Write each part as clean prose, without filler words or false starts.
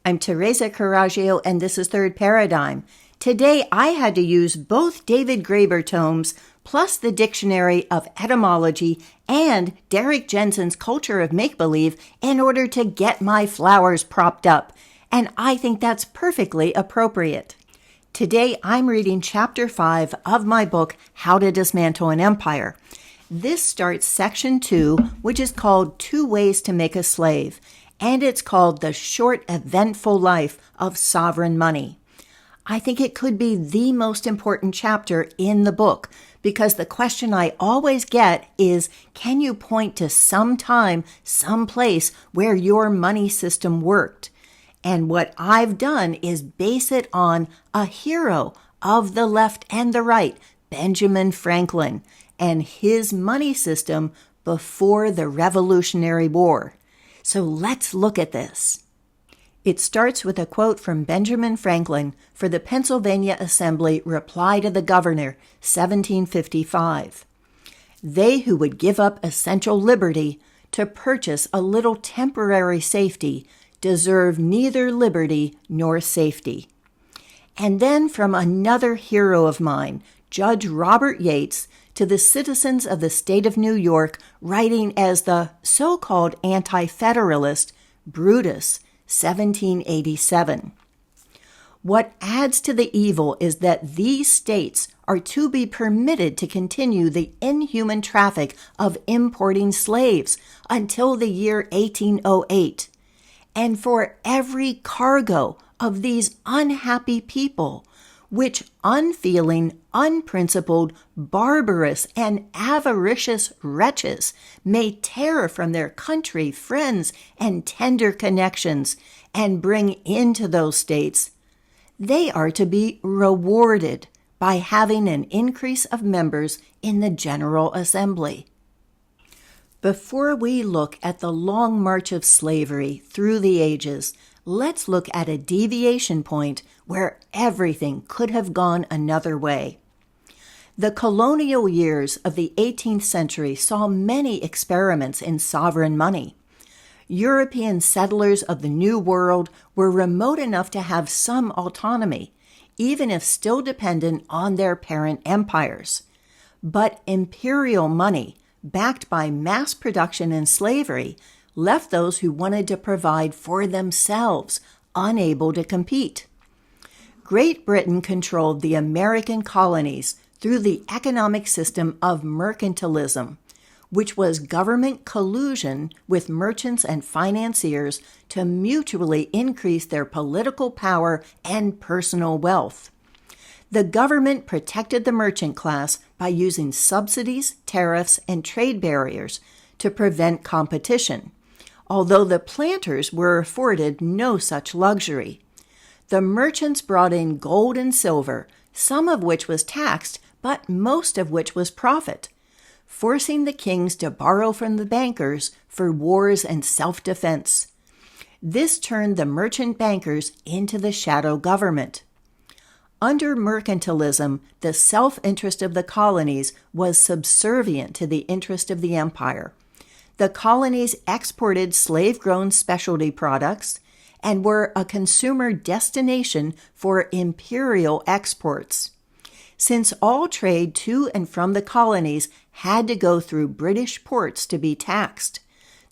I'm Teresa Carraggio, and this is Third Paradigm. Today, I had to use both David Graeber tomes, plus the Dictionary of Etymology and Derek Jensen's Culture of Make-Believe in order to get my flowers propped up, and I think that's perfectly appropriate. Today, I'm reading Chapter 5 of my book, How to Dismantle an Empire. This starts Section 2, which is called 2 Ways to Make a Slave, and it's called The Short, Eventful Life of Sovereign Money. I think it could be the most important chapter in the book because the question I always get is, can you point to some time, some place where your money system worked? And what I've done is base it on a hero of the left and the right, Benjamin Franklin, and his money system before the Revolutionary War. So let's look at this. It starts with a quote from Benjamin Franklin for the Pennsylvania Assembly Reply to the Governor, 1755. They who would give up essential liberty to purchase a little temporary safety deserve neither liberty nor safety. And then from another hero of mine, Judge Robert Yates, to the citizens of the state of New York, writing as the so-called anti-federalist Brutus, 1787. What adds to the evil is that these states are to be permitted to continue the inhuman traffic of importing slaves until the year 1808. And for every cargo of these unhappy people, which unfeeling, unprincipled, barbarous, and avaricious wretches may tear from their country, friends, and tender connections, and bring into those states, they are to be rewarded by having an increase of members in the General Assembly. Before we look at the long march of slavery through the ages, let's look at a deviation point where everything could have gone another way. The colonial years of the 18th century saw many experiments in sovereign money. European settlers of the New World were remote enough to have some autonomy, even if still dependent on their parent empires. But imperial money, backed by mass production and slavery, left those who wanted to provide for themselves unable to compete. Great Britain controlled the American colonies through the economic system of mercantilism, which was government collusion with merchants and financiers to mutually increase their political power and personal wealth. The government protected the merchant class by using subsidies, tariffs, and trade barriers to prevent competition, although the planters were afforded no such luxury. The merchants brought in gold and silver, some of which was taxed, but most of which was profit, forcing the kings to borrow from the bankers for wars and self-defense. This turned the merchant bankers into the shadow government. Under mercantilism, the self-interest of the colonies was subservient to the interest of the empire. The colonies exported slave-grown specialty products and were a consumer destination for imperial exports. Since all trade to and from the colonies had to go through British ports to be taxed,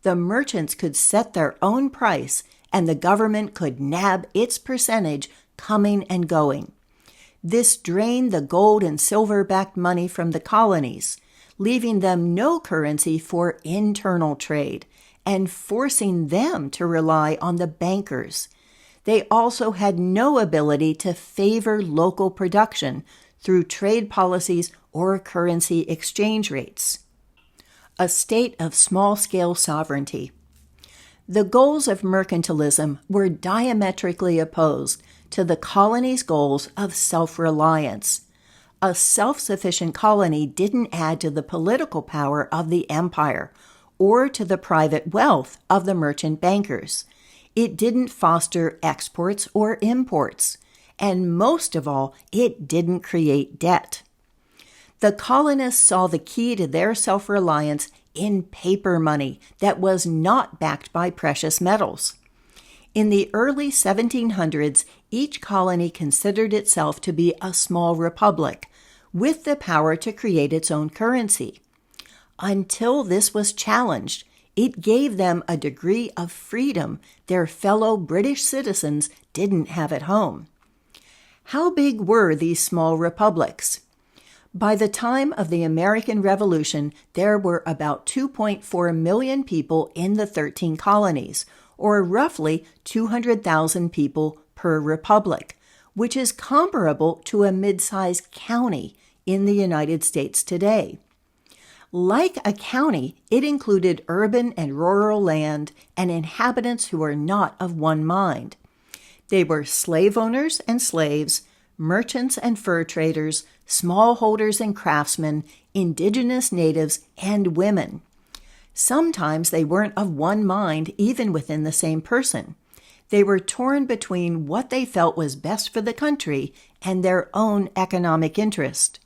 the merchants could set their own price and the government could nab its percentage coming and going. This drained the gold and silver-backed money from the colonies, leaving them no currency for internal trade, and forcing them to rely on the bankers. They also had no ability to favor local production through trade policies or currency exchange rates. A state of small-scale sovereignty. The goals of mercantilism were diametrically opposed to the colony's goals of self-reliance. A self-sufficient colony didn't add to the political power of the empire or to the private wealth of the merchant bankers. It didn't foster exports or imports. And most of all, it didn't create debt. The colonists saw the key to their self-reliance in paper money that was not backed by precious metals. In the early 1700s, each colony considered itself to be a small republic, with the power to create its own currency. Until this was challenged, it gave them a degree of freedom their fellow British citizens didn't have at home. How big were these small republics? By the time of the American Revolution, there were about 2.4 million people in the 13 colonies, or roughly 200,000 people per republic, which is comparable to a mid-sized county in the United States today. Like a county, it included urban and rural land and inhabitants who were not of one mind. They were slave owners and slaves, merchants and fur traders, smallholders and craftsmen, indigenous natives, and women. Sometimes they weren't of one mind even within the same person. They were torn between what they felt was best for the country and their own economic interest.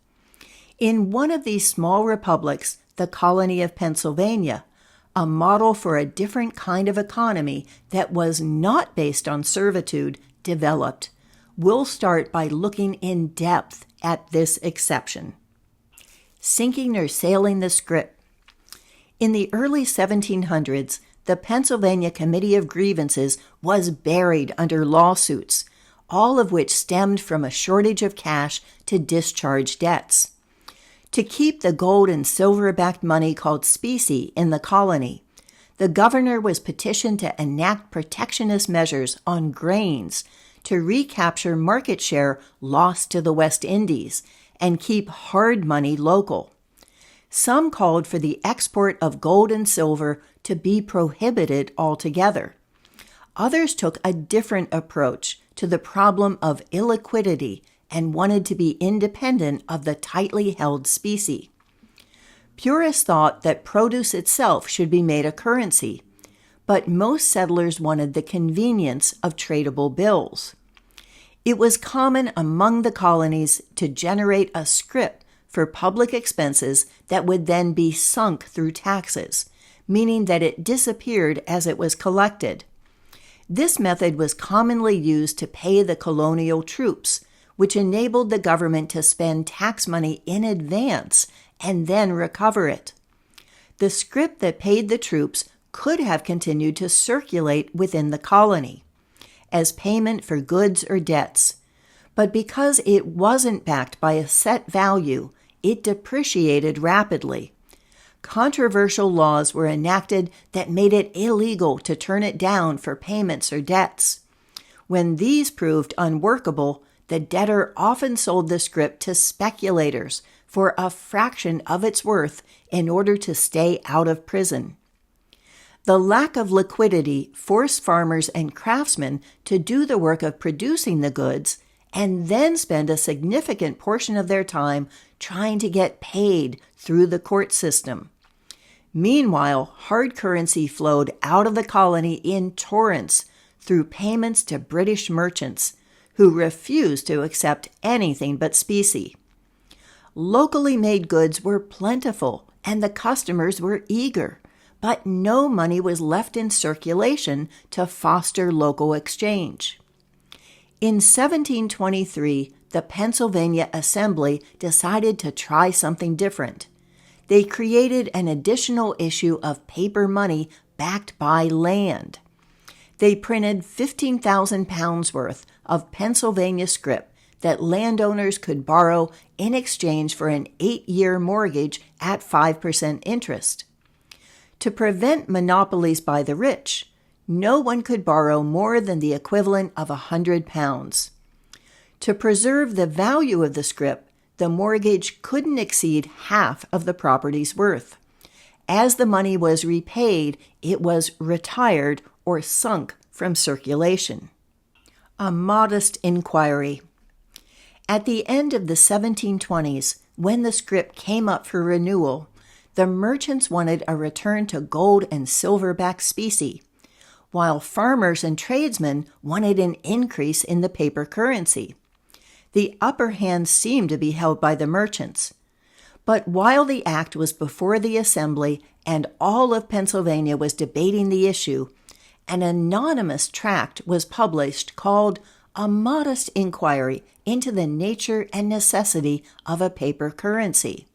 In one of these small republics, the colony of Pennsylvania, a model for a different kind of economy that was not based on servitude, developed. We'll start by looking in depth at this exception. Sinking or sailing the scrip. In the early 1700s, the Pennsylvania Committee of Grievances was buried under lawsuits, all of which stemmed from a shortage of cash to discharge debts. To keep the gold and silver-backed money called specie in the colony, the governor was petitioned to enact protectionist measures on grains to recapture market share lost to the West Indies and keep hard money local. Some called for the export of gold and silver to be prohibited altogether. Others took a different approach to the problem of illiquidity and wanted to be independent of the tightly held specie. Purists thought that produce itself should be made a currency, but most settlers wanted the convenience of tradable bills. It was common among the colonies to generate a scrip for public expenses that would then be sunk through taxes, meaning that it disappeared as it was collected. This method was commonly used to pay the colonial troops, which enabled the government to spend tax money in advance and then recover it. The scrip that paid the troops could have continued to circulate within the colony as payment for goods or debts, but because it wasn't backed by a set value, it depreciated rapidly. Controversial laws were enacted that made it illegal to turn it down for payments or debts. When these proved unworkable, the debtor often sold the scrip to speculators for a fraction of its worth in order to stay out of prison. The lack of liquidity forced farmers and craftsmen to do the work of producing the goods and then spend a significant portion of their time trying to get paid through the court system. Meanwhile, hard currency flowed out of the colony in torrents through payments to British merchants, who refused to accept anything but specie. Locally made goods were plentiful, and the customers were eager, but no money was left in circulation to foster local exchange. In 1723, the Pennsylvania Assembly decided to try something different. They created an additional issue of paper money backed by land. They printed 15,000 pounds worth of Pennsylvania scrip that landowners could borrow in exchange for an 8-year mortgage at 5% interest. To prevent monopolies by the rich, no one could borrow more than the equivalent of 100 pounds. To preserve the value of the scrip, the mortgage couldn't exceed half of the property's worth. As the money was repaid, it was retired or sunk from circulation. A modest inquiry. At the end of the 1720s, when the scrip came up for renewal, the merchants wanted a return to gold and silver-backed specie, while farmers and tradesmen wanted an increase in the paper currency. The upper hand seemed to be held by the merchants. But while the act was before the Assembly and all of Pennsylvania was debating the issue, an anonymous tract was published called A Modest Inquiry into the Nature and Necessity of a Paper Currency.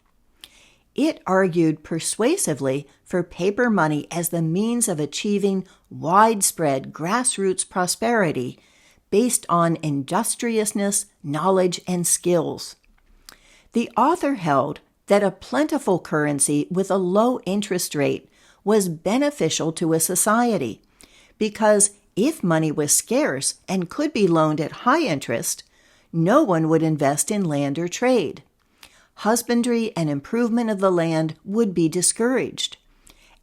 It argued persuasively for paper money as the means of achieving widespread grassroots prosperity based on industriousness, knowledge, and skills. The author held that a plentiful currency with a low interest rate was beneficial to a society because if money was scarce and could be loaned at high interest, no one would invest in land or trade. Husbandry and improvement of the land would be discouraged.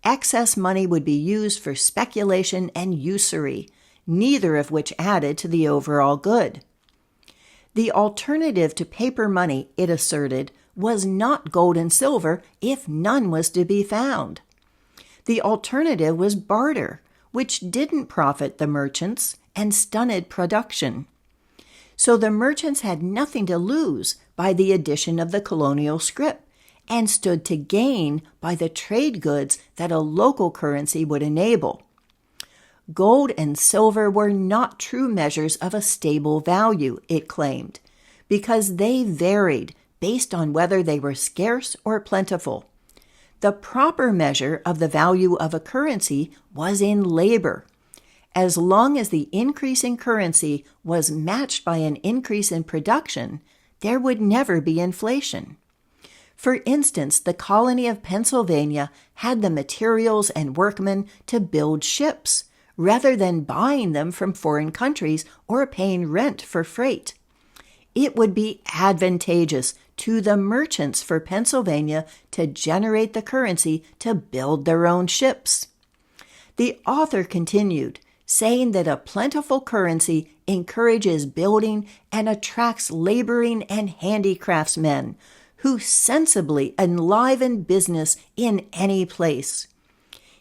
Excess money would be used for speculation and usury, neither of which added to the overall good. The alternative to paper money, it asserted, was not gold and silver if none was to be found. The alternative was barter, which didn't profit the merchants and stunted production. So the merchants had nothing to lose by the addition of the colonial scrip and stood to gain by the trade goods that a local currency would enable. Gold and silver were not true measures of a stable value, it claimed, because they varied based on whether they were scarce or plentiful. The proper measure of the value of a currency was in labor. As long as the increase in currency was matched by an increase in production, there would never be inflation. For instance, the colony of Pennsylvania had the materials and workmen to build ships, rather than buying them from foreign countries or paying rent for freight. It would be advantageous to the merchants for Pennsylvania to generate the currency to build their own ships. The author continued, saying that a plentiful currency encourages building and attracts laboring and handicraftsmen who sensibly enliven business in any place.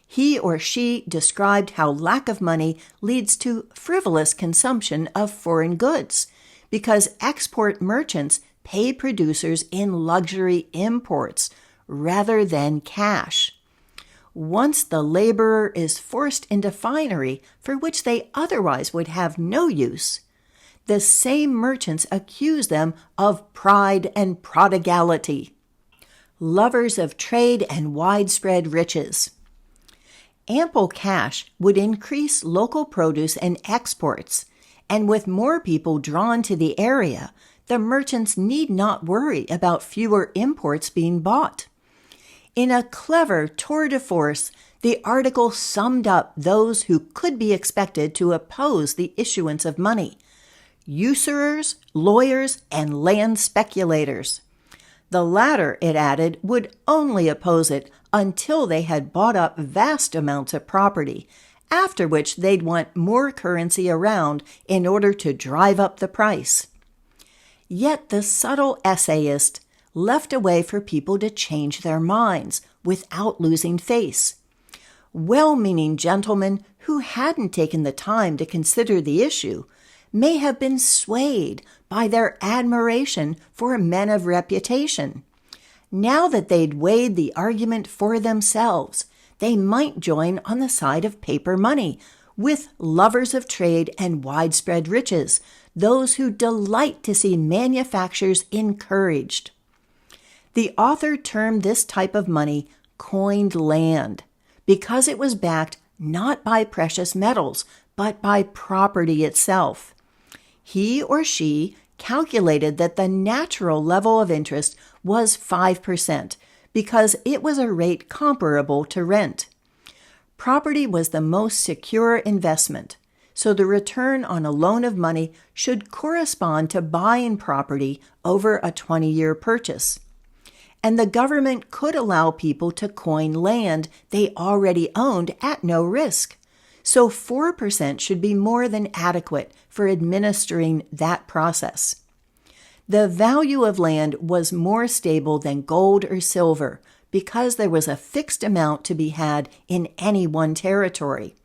He or she described how lack of money leads to frivolous consumption of foreign goods, because export merchants pay producers in luxury imports rather than cash. Once the laborer is forced into finery for which they otherwise would have no use, the same merchants accuse them of pride and prodigality. Lovers of trade and widespread riches. Ample cash would increase local produce and exports, and with more people drawn to the area, the merchants need not worry about fewer imports being bought. In a clever tour de force, the article summed up those who could be expected to oppose the issuance of money: usurers, lawyers, and land speculators. The latter, it added, would only oppose it until they had bought up vast amounts of property, after which they'd want more currency around in order to drive up the price. Yet the subtle essayist left a way for people to change their minds without losing face. Well-meaning gentlemen who hadn't taken the time to consider the issue may have been swayed by their admiration for men of reputation. Now that they'd weighed the argument for themselves, they might join on the side of paper money with lovers of trade and widespread riches, those who delight to see manufactures encouraged. The author termed this type of money coined land because it was backed not by precious metals, but by property itself. He or she calculated that the natural level of interest was 5% because it was a rate comparable to rent. Property was the most secure investment, so the return on a loan of money should correspond to buying property over a 20-year purchase. And the government could allow people to coin land they already owned at no risk. So 4% should be more than adequate for administering that process. The value of land was more stable than gold or silver because there was a fixed amount to be had in any one territory.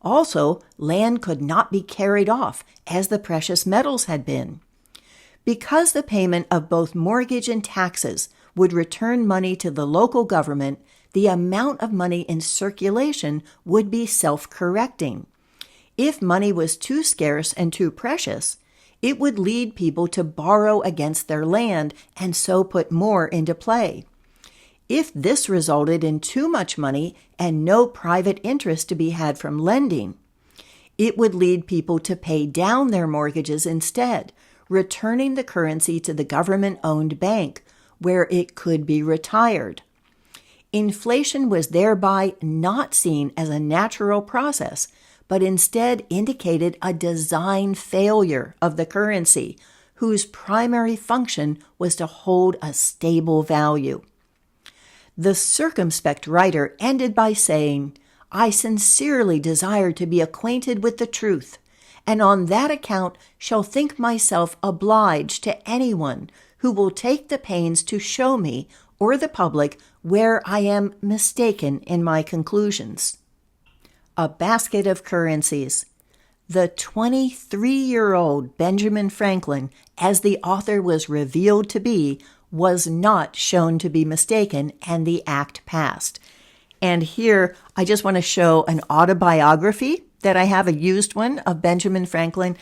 Also, land could not be carried off as the precious metals had been. Because the payment of both mortgage and taxes would return money to the local government, the amount of money in circulation would be self-correcting. If money was too scarce and too precious, it would lead people to borrow against their land and so put more into play. If this resulted in too much money and no private interest to be had from lending, it would lead people to pay down their mortgages instead, returning the currency to the government-owned bank, where it could be retired. Inflation was thereby not seen as a natural process, but instead indicated a design failure of the currency, whose primary function was to hold a stable value. The circumspect writer ended by saying, "I sincerely desire to be acquainted with the truth, and on that account shall think myself obliged to anyone who will take the pains to show me or the public where I am mistaken in my conclusions." A basket of currencies. The 23-year-old Benjamin Franklin, as the author was revealed to be, was not shown to be mistaken, and the act passed. And here, I just want to show an autobiography that I have, a used one of Benjamin Franklin,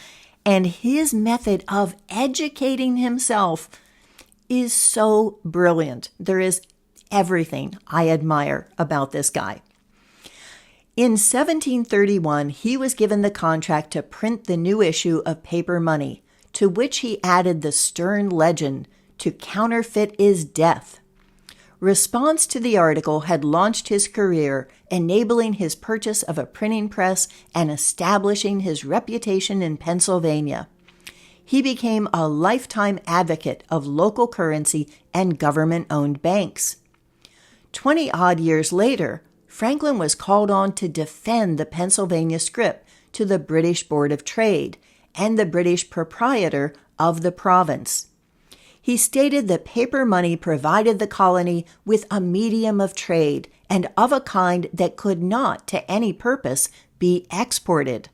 and his method of educating himself is so brilliant. There is everything I admire about this guy. In 1731, he was given the contract to print the new issue of paper money, to which he added the stern legend, "To counterfeit is death." Response to the article had launched his career, enabling his purchase of a printing press and establishing his reputation in Pennsylvania. He became a lifetime advocate of local currency and government-owned banks. 20-odd years later, Franklin was called on to defend the Pennsylvania scrip to the British Board of Trade and the British proprietor of the province. He stated that paper money provided the colony with a medium of trade and of a kind that could not, to any purpose, be exported,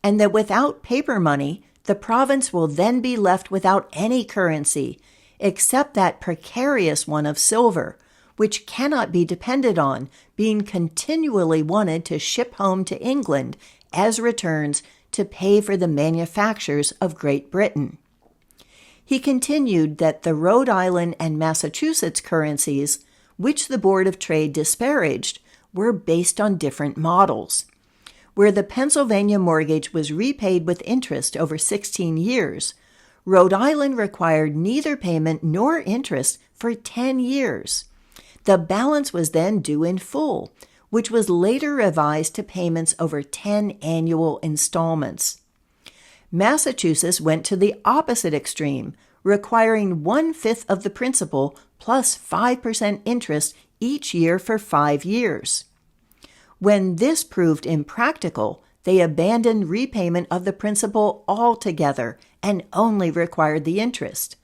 and that without paper money, the province will then be left without any currency, except that precarious one of silver, which cannot be depended on, being continually wanted to ship home to England as returns to pay for the manufactures of Great Britain. He continued that the Rhode Island and Massachusetts currencies, which the Board of Trade disparaged, were based on different models. Where the Pennsylvania mortgage was repaid with interest over 16 years, Rhode Island required neither payment nor interest for 10 years. The balance was then due in full, which was later revised to payments over 10 annual installments. Massachusetts went to the opposite extreme, requiring 1/5 of the principal plus 5% interest each year for 5 years. When this proved impractical, they abandoned repayment of the principal altogether and only required the interest.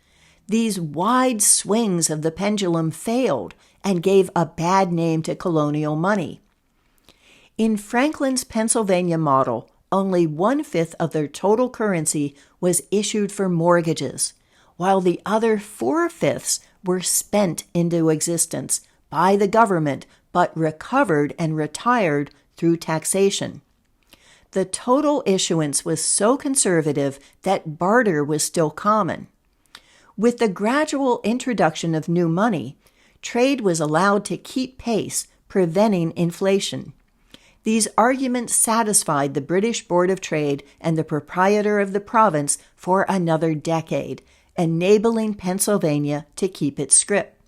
These wide swings of the pendulum failed and gave a bad name to colonial money. In Franklin's Pennsylvania model, only 1/5 of their total currency was issued for mortgages, while the other 4/5 were spent into existence by the government but recovered and retired through taxation. The total issuance was so conservative that barter was still common. With the gradual introduction of new money, trade was allowed to keep pace, preventing inflation. These arguments satisfied the British Board of Trade and the proprietor of the province for another decade, enabling Pennsylvania to keep its scrip.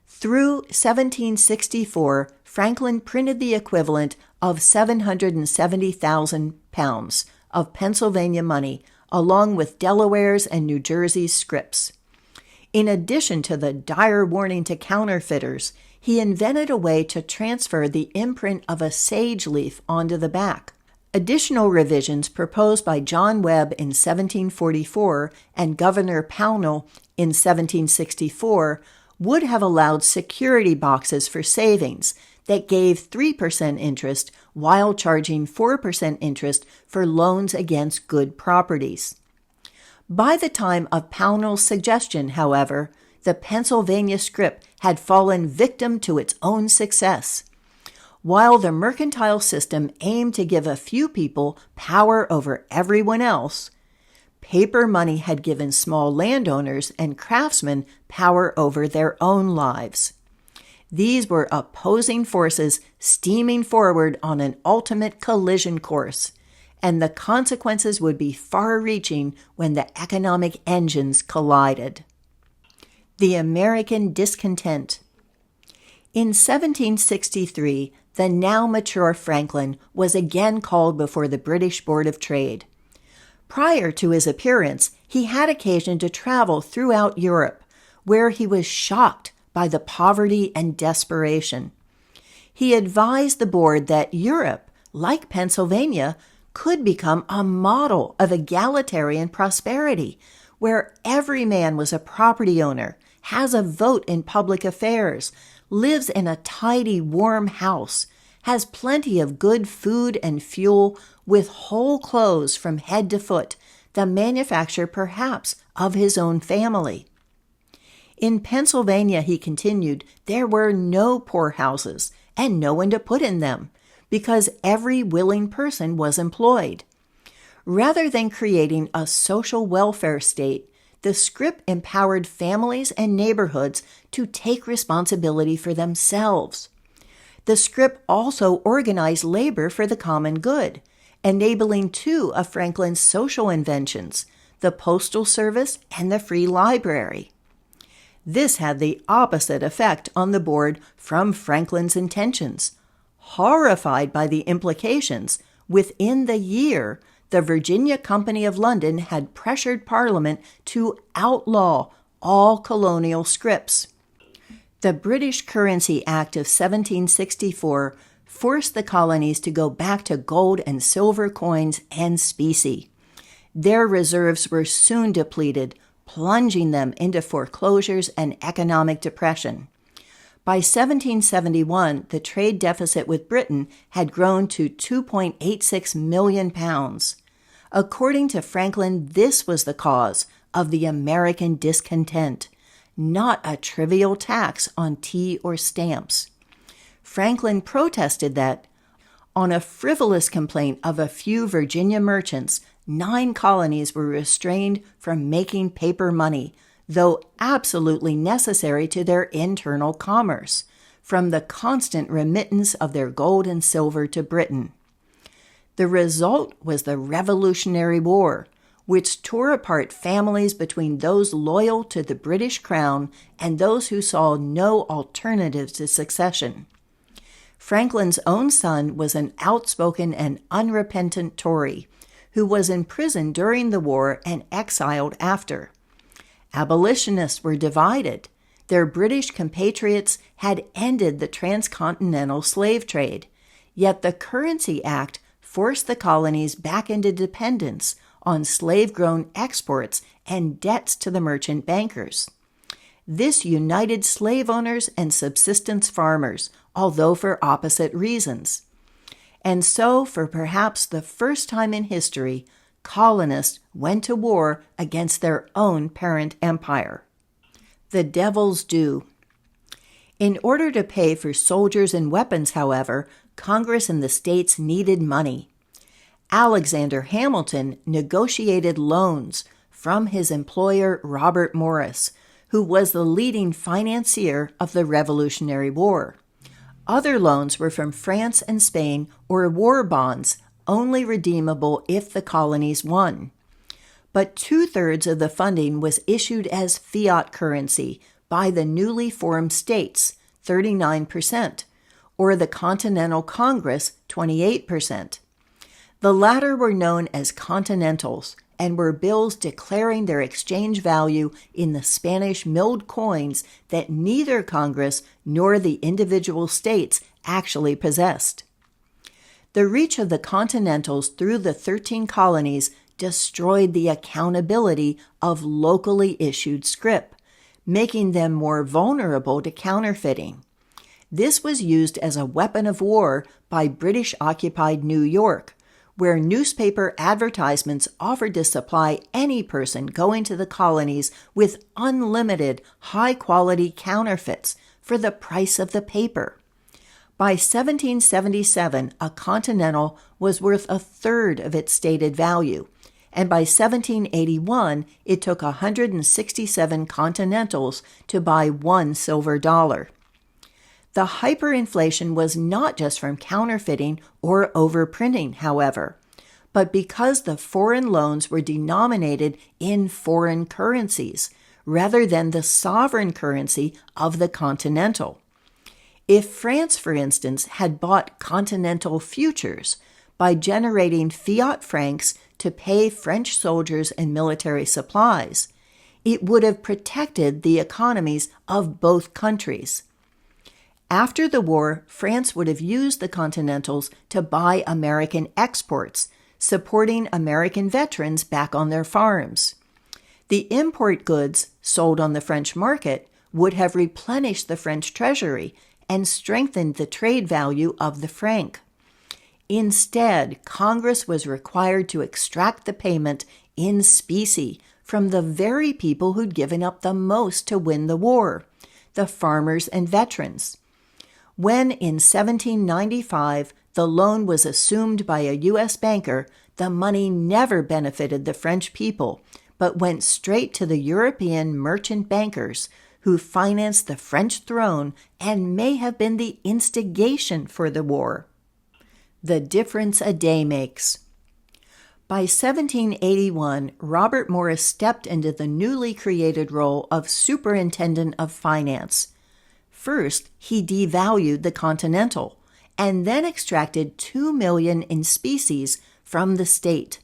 Through 1764, Franklin printed the equivalent of £770,000 of Pennsylvania money, along with Delaware's and New Jersey's scrips. In addition to the dire warning to counterfeiters, he invented a way to transfer the imprint of a sage leaf onto the back. Additional revisions proposed by John Webb in 1744 and Governor Pownall in 1764 would have allowed security boxes for savings that gave 3% interest while charging 4% interest for loans against good properties. By the time of Pownall's suggestion, however, the Pennsylvania scrip had fallen victim to its own success. While the mercantile system aimed to give a few people power over everyone else, paper money had given small landowners and craftsmen power over their own lives. These were opposing forces steaming forward on an ultimate collision course, and the consequences would be far-reaching when the economic engines collided. The American discontent. In 1763, the now mature Franklin was again called before the British Board of Trade. Prior to his appearance, he had occasion to travel throughout Europe, where he was shocked by the poverty and desperation. He advised the board that Europe, like Pennsylvania, could become a model of egalitarian prosperity, where every man was a property owner, has a vote in public affairs, lives in a tidy, warm house, has plenty of good food and fuel, with whole clothes from head to foot, the manufacture perhaps of his own family. In Pennsylvania, he continued, there were no poorhouses and no one to put in them, because every willing person was employed. Rather than creating a social welfare state, the scrip empowered families and neighborhoods to take responsibility for themselves. The scrip also organized labor for the common good, enabling two of Franklin's social inventions, the postal service and the free library. This had the opposite effect on the board from Franklin's intentions. Horrified by the implications, within the year, the Virginia Company of London had pressured Parliament to outlaw all colonial scrips. The British Currency Act of 1764 forced the colonies to go back to gold and silver coins and specie. Their reserves were soon depleted, plunging them into foreclosures and economic depression. By 1771, the trade deficit with Britain had grown to £2.86 million. According to Franklin, this was the cause of the American discontent, not a trivial tax on tea or stamps. Franklin protested that, on a frivolous complaint of a few Virginia merchants, 9 colonies were restrained from making paper money, though absolutely necessary to their internal commerce, from the constant remittance of their gold and silver to Britain. The result was the Revolutionary War, which tore apart families between those loyal to the British Crown and those who saw no alternative to succession. Franklin's own son was an outspoken and unrepentant Tory, who was imprisoned during the war and exiled after. Abolitionists were divided. Their British compatriots had ended the transcontinental slave trade, yet the Currency Act forced the colonies back into dependence on slave-grown exports and debts to the merchant bankers. This united slave owners and subsistence farmers, although for opposite reasons. And so, for perhaps the first time in history, colonists went to war against their own parent empire. The devil's due. In order to pay for soldiers and weapons, however, Congress and the states needed money. Alexander Hamilton negotiated loans from his employer Robert Morris, who was the leading financier of the Revolutionary War. Other loans were from France and Spain or war bonds, only redeemable if the colonies won. But 2/3 of the funding was issued as fiat currency by the newly formed states, 39%, or the Continental Congress, 28%. The latter were known as Continentals and were bills declaring their exchange value in the Spanish milled coins that neither Congress nor the individual states actually possessed. The reach of the Continentals through the 13 colonies destroyed the accountability of locally issued scrip, making them more vulnerable to counterfeiting. This was used as a weapon of war by British-occupied New York, where newspaper advertisements offered to supply any person going to the colonies with unlimited, high-quality counterfeits for the price of the paper. By 1777, a Continental was worth a third of its stated value, and by 1781, it took 167 Continentals to buy one silver dollar. The hyperinflation was not just from counterfeiting or overprinting, however, but because the foreign loans were denominated in foreign currencies rather than the sovereign currency of the Continental. If France, for instance, had bought Continental futures by generating fiat francs to pay French soldiers and military supplies, it would have protected the economies of both countries. After the war, France would have used the Continentals to buy American exports, supporting American veterans back on their farms. The import goods sold on the French market would have replenished the French treasury and strengthened the trade value of the franc. Instead, Congress was required to extract the payment in specie from the very people who'd given up the most to win the war, the farmers and veterans. When, in 1795, the loan was assumed by a U.S. banker, the money never benefited the French people, but went straight to the European merchant bankers who financed the French throne and may have been the instigation for the war. The difference a day makes. By 1781, Robert Morris stepped into the newly created role of Superintendent of Finance. First, he devalued the Continental, and then extracted $2 million in specie from the state.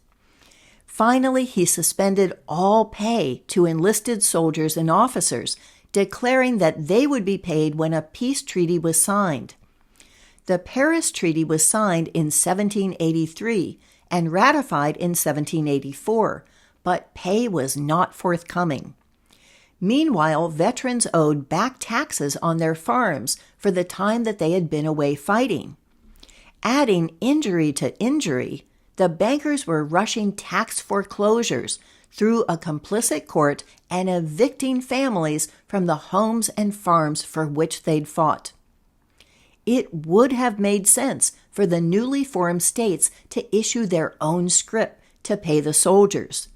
Finally, he suspended all pay to enlisted soldiers and officers, declaring that they would be paid when a peace treaty was signed. The Paris Treaty was signed in 1783 and ratified in 1784, but pay was not forthcoming. Meanwhile, veterans owed back taxes on their farms for the time that they had been away fighting. Adding injury to injury, the bankers were rushing tax foreclosures through a complicit court and evicting families from the homes and farms for which they'd fought. It would have made sense for the newly formed states to issue their own scrip to pay the soldiers.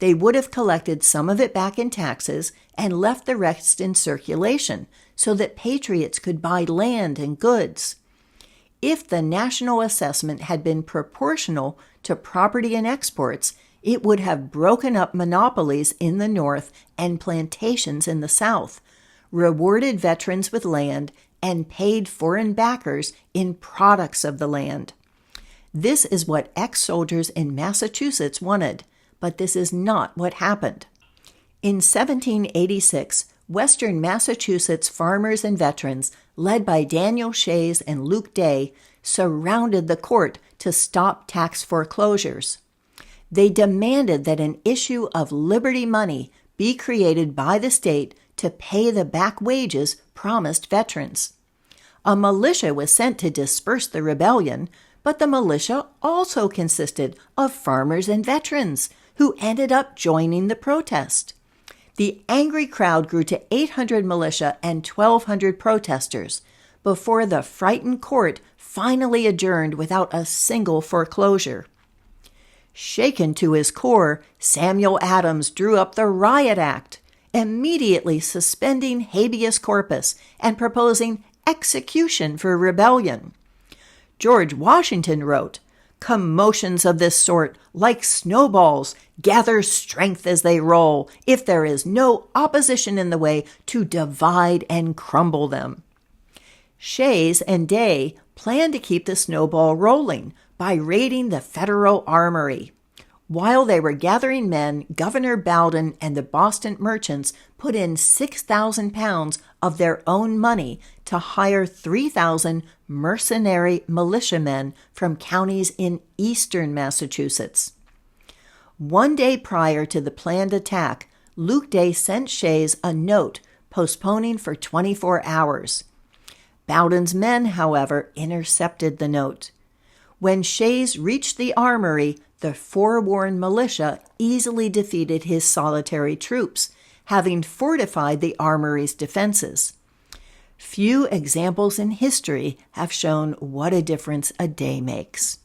They would have collected some of it back in taxes and left the rest in circulation so that patriots could buy land and goods. If the national assessment had been proportional to property and exports, it would have broken up monopolies in the North and plantations in the South, rewarded veterans with land, and paid foreign backers in products of the land. This is what ex-soldiers in Massachusetts wanted, but this is not what happened. In 1786, Western Massachusetts farmers and veterans, led by Daniel Shays and Luke Day, surrounded the court to stop tax foreclosures. They demanded that an issue of Liberty money be created by the state to pay the back wages promised veterans. A militia was sent to disperse the rebellion, but the militia also consisted of farmers and veterans who ended up joining the protest. The angry crowd grew to 800 militia and 1,200 protesters before the frightened court finally adjourned without a single foreclosure. Shaken to his core, Samuel Adams drew up the Riot Act, immediately suspending habeas corpus and proposing execution for rebellion. George Washington wrote, "Commotions of this sort, like snowballs, gather strength as they roll, if there is no opposition in the way to divide and crumble them." Shays and Day planned to keep the snowball rolling by raiding the federal armory. While they were gathering men, Governor Bowdoin and the Boston merchants put in 6,000 pounds of their own money to hire 3,000 mercenary militiamen from counties in eastern Massachusetts. One day prior to the planned attack, Luke Day sent Shays a note postponing for 24 hours. Bowdoin's men, however, intercepted the note. When Shays reached the armory, the forewarned militia easily defeated his solitary troops, having fortified the armory's defenses. Few examples in history have shown what a difference a day makes.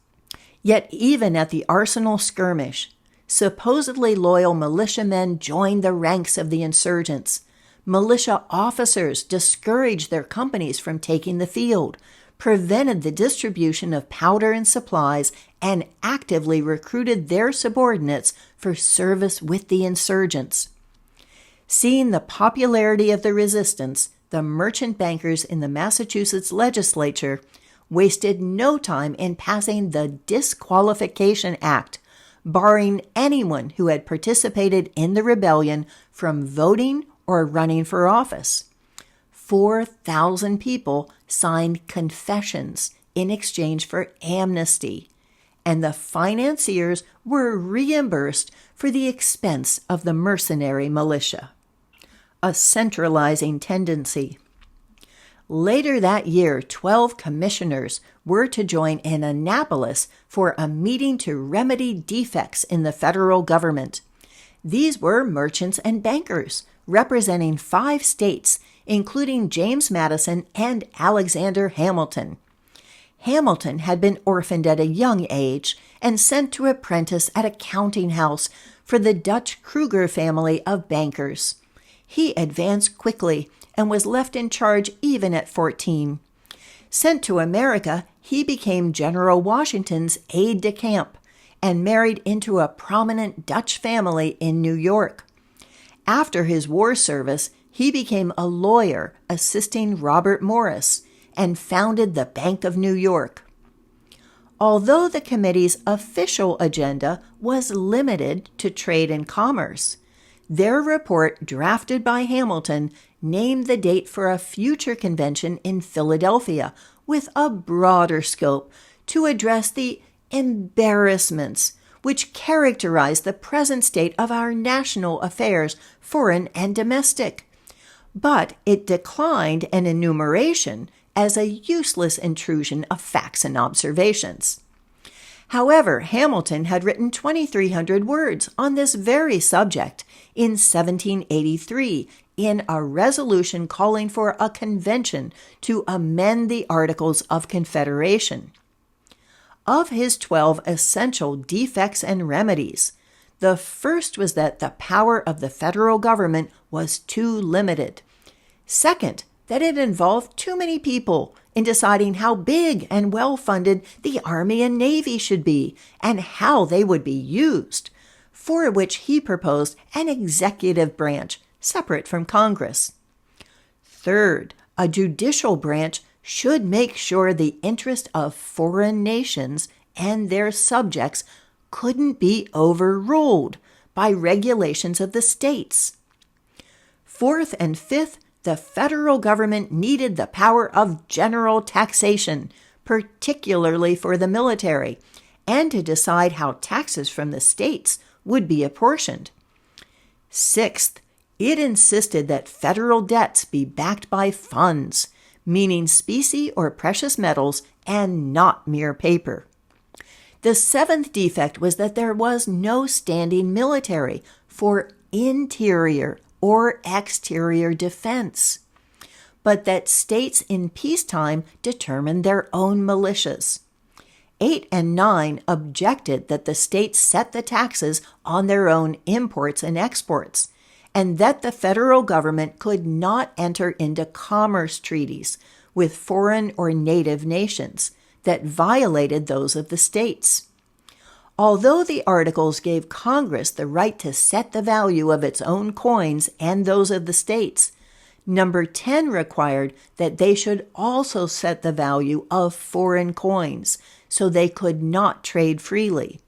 Yet even at the Arsenal skirmish, supposedly loyal militiamen joined the ranks of the insurgents. Militia officers discouraged their companies from taking the field, prevented the distribution of powder and supplies, and actively recruited their subordinates for service with the insurgents. Seeing the popularity of the resistance, the merchant bankers in the Massachusetts legislature wasted no time in passing the Disqualification Act, barring anyone who had participated in the rebellion from voting or running for office. 4,000 people signed confessions in exchange for amnesty, and the financiers were reimbursed for the expense of the mercenary militia. A centralizing tendency. Later that year, 12 commissioners were to join in Annapolis for a meeting to remedy defects in the federal government. These were merchants and bankers representing 5 states, including James Madison and Alexander Hamilton. Hamilton had been orphaned at a young age and sent to apprentice at a counting house for the Dutch Kruger family of bankers. He advanced quickly and was left in charge even at 14. Sent to America, he became General Washington's aide-de-camp and married into a prominent Dutch family in New York. After his war service, he became a lawyer assisting Robert Morris and founded the Bank of New York. Although the committee's official agenda was limited to trade and commerce, their report, drafted by Hamilton, named the date for a future convention in Philadelphia with a broader scope to address the embarrassments which characterize the present state of our national affairs, foreign and domestic. But it declined an enumeration as a useless intrusion of facts and observations. However, Hamilton had written 2,300 words on this very subject in 1783 in a resolution calling for a convention to amend the Articles of Confederation. Of his 12 essential defects and remedies, the first was that the power of the federal government was too limited. Second, that it involved too many people in deciding how big and well-funded the Army and Navy should be and how they would be used, for which he proposed an executive branch separate from Congress. Third, a judicial branch should make sure the interest of foreign nations and their subjects couldn't be overruled by regulations of the states. Fourth and fifth, the federal government needed the power of general taxation, particularly for the military, and to decide how taxes from the states would be apportioned. Sixth, it insisted that federal debts be backed by funds, meaning specie or precious metals and not mere paper. The seventh defect was that there was no standing military for interior or exterior defense, but that states in peacetime determined their own militias. 8 and 9 objected that the states set the taxes on their own imports and exports, and that the federal government could not enter into commerce treaties with foreign or native nations that violated those of the states. Although the articles gave Congress the right to set the value of its own coins and those of the states, Number 10 required that they should also set the value of foreign coins, so they could not trade freely.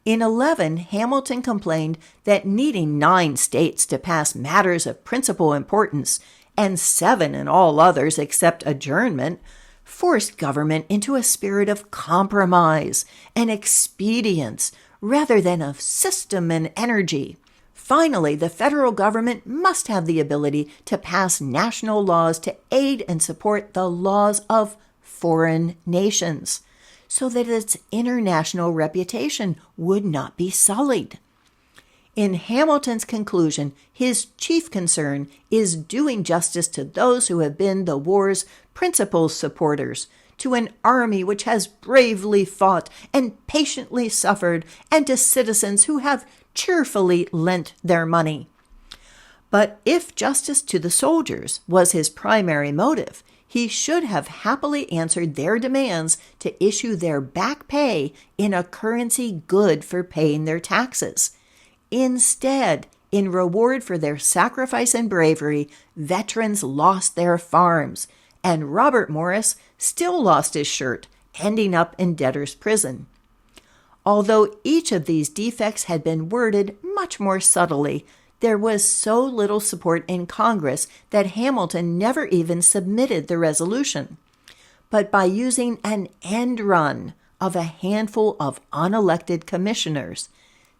In 11, Hamilton complained that needing 9 states to pass matters of principal importance, and 7 in all others except adjournment, forced government into a spirit of compromise and expedience rather than of system and energy. Finally, the federal government must have the ability to pass national laws to aid and support the laws of foreign nations, so that its international reputation would not be sullied. In Hamilton's conclusion, his chief concern is doing justice to those who have been the war's principal supporters, to an army which has bravely fought and patiently suffered, and to citizens who have cheerfully lent their money. But if justice to the soldiers was his primary motive, he should have happily answered their demands to issue their back pay in a currency good for paying their taxes. Instead, in reward for their sacrifice and bravery, veterans lost their farms, and Robert Morris still lost his shirt, ending up in debtor's prison. Although each of these defects had been worded much more subtly, there was so little support in Congress that Hamilton never even submitted the resolution. But by using an end run of a handful of unelected commissioners,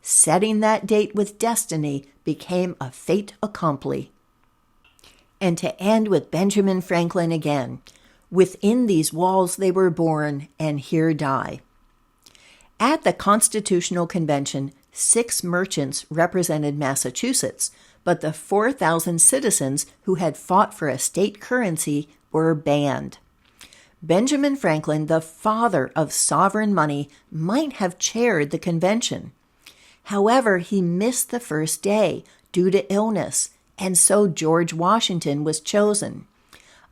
setting that date with destiny became a fait accompli. And to end with Benjamin Franklin again, within these walls they were born, and here die. At the Constitutional Convention, 6 merchants represented Massachusetts, but the 4,000 citizens who had fought for a state currency were banned. Benjamin Franklin, the father of sovereign money, might have chaired the convention. However, he missed the first day due to illness, and so George Washington was chosen.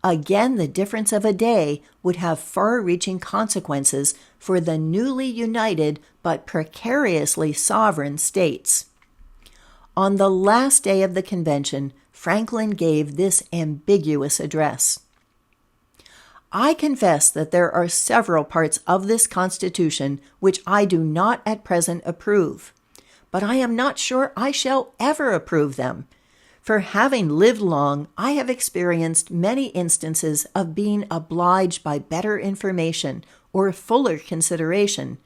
Again, the difference of a day would have far-reaching consequences for the newly united but precariously sovereign states. On the last day of the convention, Franklin gave this ambiguous address. I confess that there are several parts of this Constitution which I do not at present approve, but I am not sure I shall ever approve them. For having lived long, I have experienced many instances of being obliged by better information or fuller consideration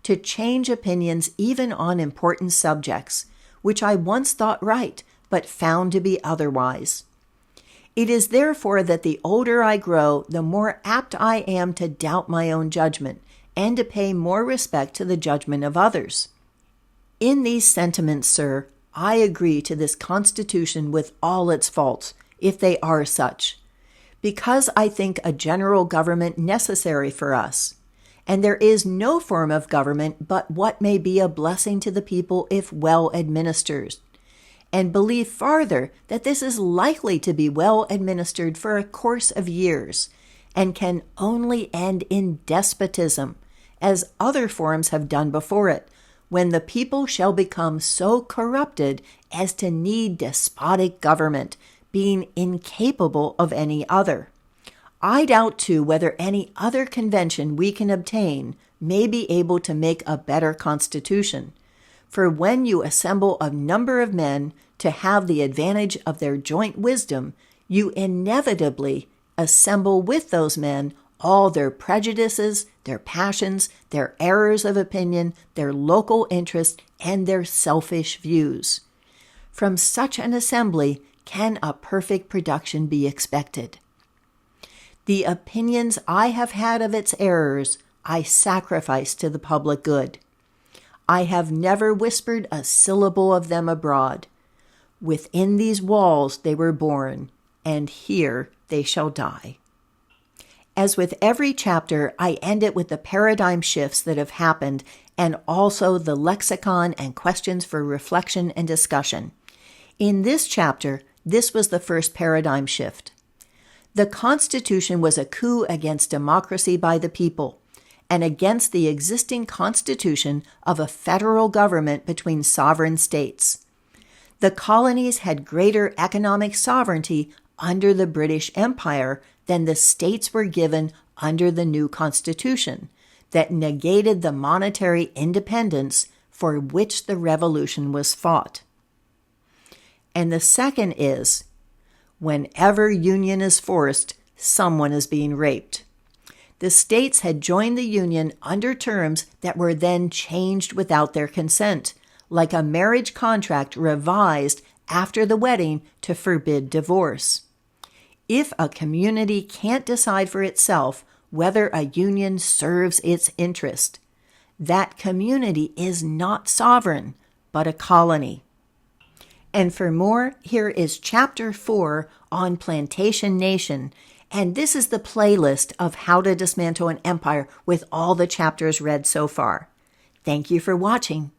to change opinions even on important subjects, which I once thought right, but found to be otherwise. It is therefore that the older I grow, the more apt I am to doubt my own judgment, and to pay more respect to the judgment of others. In these sentiments, sir, I agree to this Constitution with all its faults, if they are such, because I think a general government necessary for us, and there is no form of government but what may be a blessing to the people if well administered, and believe farther that this is likely to be well administered for a course of years, and can only end in despotism, as other forms have done before it, when the people shall become so corrupted as to need despotic government, being incapable of any other. I doubt, too, whether any other convention we can obtain may be able to make a better constitution. For when you assemble a number of men to have the advantage of their joint wisdom, you inevitably assemble with those men all their prejudices, their passions, their errors of opinion, their local interest, and their selfish views. From such an assembly can a perfect production be expected? The opinions I have had of its errors I sacrifice to the public good. I have never whispered a syllable of them abroad. Within these walls they were born, and here they shall die. As with every chapter, I end it with the paradigm shifts that have happened and also the lexicon and questions for reflection and discussion. In this chapter, this was the first paradigm shift. The Constitution was a coup against democracy by the people and against the existing constitution of a federal government between sovereign states. The colonies had greater economic sovereignty under the British Empire than the states were given under the new Constitution that negated the monetary independence for which the Revolution was fought. And the second is, whenever union is forced, someone is being raped. The states had joined the union under terms that were then changed without their consent, like a marriage contract revised after the wedding to forbid divorce. If a community can't decide for itself whether a union serves its interest, that community is not sovereign, but a colony. And for more, here is Chapter 4 on Plantation Nation. And this is the playlist of How to Dismantle an Empire with all the chapters read so far. Thank you for watching.